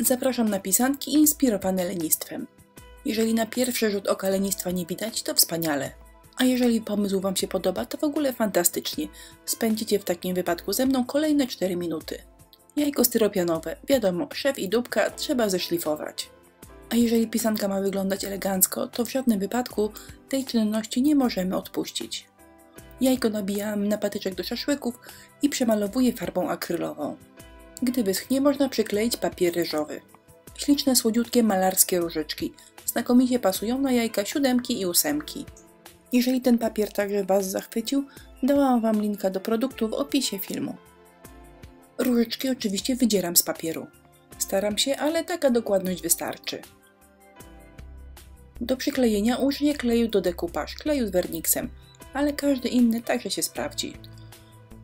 Zapraszam na pisanki inspirowane lenistwem. Jeżeli na pierwszy rzut oka lenistwa nie widać, to wspaniale. A jeżeli pomysł Wam się podoba, to w ogóle fantastycznie. Spędzicie w takim wypadku ze mną kolejne 4 minuty. Jajko styropianowe, wiadomo, szef i dupka trzeba zeszlifować. A jeżeli pisanka ma wyglądać elegancko, to w żadnym wypadku tej czynności nie możemy odpuścić. Jajko nabijam na patyczek do szaszłyków i przemalowuję farbą akrylową. Gdy wyschnie, można przykleić papier ryżowy. Śliczne, słodziutkie, malarskie różyczki. Znakomicie pasują na jajka 7 i 8. Jeżeli ten papier także Was zachwycił, dałam Wam linka do produktu w opisie filmu. Różyczki oczywiście wydzieram z papieru. Staram się, ale taka dokładność wystarczy. Do przyklejenia użyję kleju do decoupage, kleju z werniksem, ale każdy inny także się sprawdzi.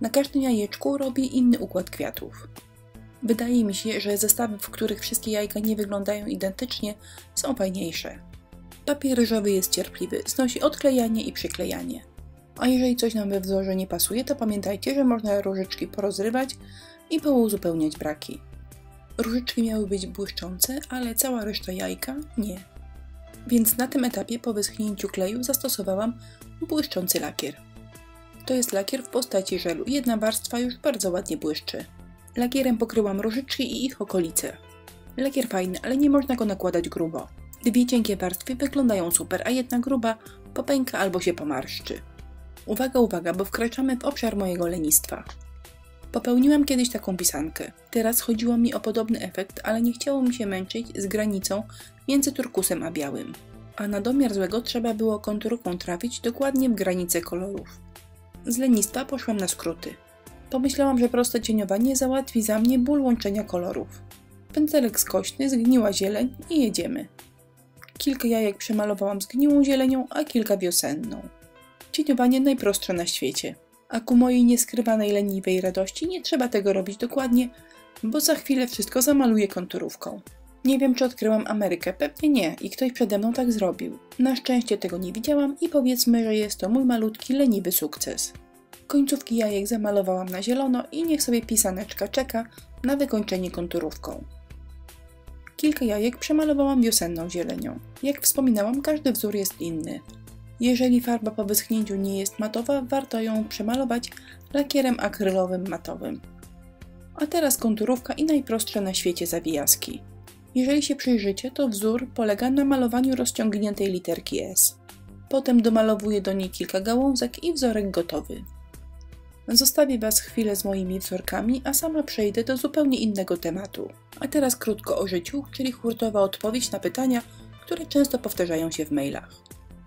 Na każdym jajeczku robię inny układ kwiatów. Wydaje mi się, że zestawy, w których wszystkie jajka nie wyglądają identycznie, są fajniejsze. Papier ryżowy jest cierpliwy, znosi odklejanie i przyklejanie. A jeżeli coś nam we wzorze nie pasuje, to pamiętajcie, że można różyczki porozrywać i pouzupełniać braki. Różyczki miały być błyszczące, ale cała reszta jajka nie. Więc na tym etapie po wyschnięciu kleju zastosowałam błyszczący lakier. To jest lakier w postaci żelu. Jedna warstwa już bardzo ładnie błyszczy. Lakierem pokryłam różyczki i ich okolice. Lakier fajny, ale nie można go nakładać grubo. 2 cienkie warstwy wyglądają super, a jedna gruba popęka albo się pomarszczy. Uwaga, uwaga, bo wkraczamy w obszar mojego lenistwa. Popełniłam kiedyś taką pisankę. Teraz chodziło mi o podobny efekt, ale nie chciało mi się męczyć z granicą między turkusem a białym. A na domiar złego trzeba było konturką trafić dokładnie w granicę kolorów. Z lenistwa poszłam na skróty. Pomyślałam, że proste cieniowanie załatwi za mnie ból łączenia kolorów. Pędzelek skośny, zgniła zieleń i jedziemy. Kilka jajek przemalowałam zgniłą zielenią, a kilka wiosenną. Cieniowanie najprostsze na świecie. A ku mojej nieskrywanej leniwej radości nie trzeba tego robić dokładnie, bo za chwilę wszystko zamaluję konturówką. Nie wiem, czy odkryłam Amerykę, pewnie nie i ktoś przede mną tak zrobił. Na szczęście tego nie widziałam i powiedzmy, że jest to mój malutki, leniwy sukces. Końcówki jajek zamalowałam na zielono i niech sobie pisaneczka czeka na wykończenie konturówką. Kilka jajek przemalowałam wiosenną zielenią. Jak wspominałam, każdy wzór jest inny. Jeżeli farba po wyschnięciu nie jest matowa, warto ją przemalować lakierem akrylowym matowym. A teraz konturówka i najprostsze na świecie zawijaski. Jeżeli się przyjrzycie, to wzór polega na malowaniu rozciągniętej literki S. Potem domalowuję do niej kilka gałązek i wzorek gotowy. Zostawię Was chwilę z moimi wzorkami, a sama przejdę do zupełnie innego tematu. A teraz krótko o życiu, czyli hurtowa odpowiedź na pytania, które często powtarzają się w mailach.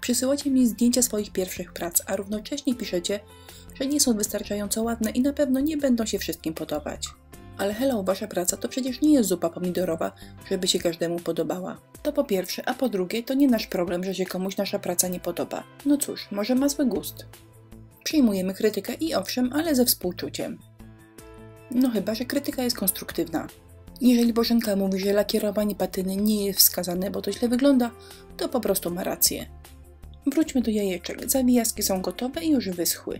Przysyłacie mi zdjęcia swoich pierwszych prac, a równocześnie piszecie, że nie są wystarczająco ładne i na pewno nie będą się wszystkim podobać. Ale hello, Wasza praca to przecież nie jest zupa pomidorowa, żeby się każdemu podobała. To po pierwsze, a po drugie, to nie nasz problem, że się komuś nasza praca nie podoba. No cóż, może ma zły gust. Przyjmujemy krytykę i owszem, ale ze współczuciem. No chyba, że krytyka jest konstruktywna. Jeżeli Bożenka mówi, że lakierowanie patyny nie jest wskazane, bo to źle wygląda, to po prostu ma rację. Wróćmy do jajeczek. Zawijaski są gotowe i już wyschły.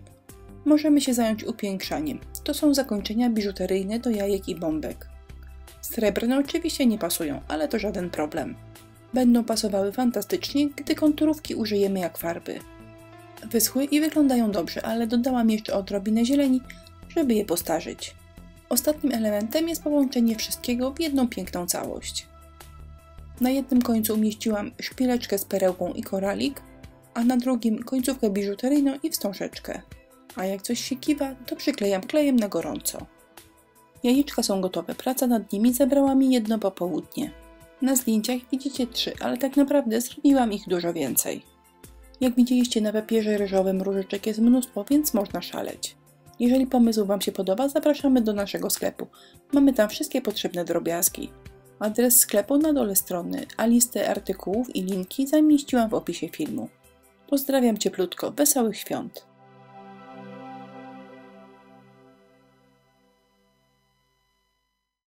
Możemy się zająć upiększaniem. To są zakończenia biżuteryjne do jajek i bombek. Srebrne oczywiście nie pasują, ale to żaden problem. Będą pasowały fantastycznie, gdy konturówki użyjemy jak farby. Wyschły i wyglądają dobrze, ale dodałam jeszcze odrobinę zieleni, żeby je postarzyć. Ostatnim elementem jest połączenie wszystkiego w jedną piękną całość. Na jednym końcu umieściłam szpileczkę z perełką i koralik, a na drugim końcówkę biżuteryjną i wstążeczkę. A jak coś się kiwa, to przyklejam klejem na gorąco. Jajeczka są gotowe, praca nad nimi zabrała mi jedno popołudnie. Na zdjęciach widzicie 3, ale tak naprawdę zrobiłam ich dużo więcej. Jak widzieliście, na papierze ryżowym różyczek jest mnóstwo, więc można szaleć. Jeżeli pomysł Wam się podoba, zapraszamy do naszego sklepu. Mamy tam wszystkie potrzebne drobiazgi. Adres sklepu na dole strony, a listę artykułów i linki zamieściłam w opisie filmu. Pozdrawiam cieplutko, wesołych świąt!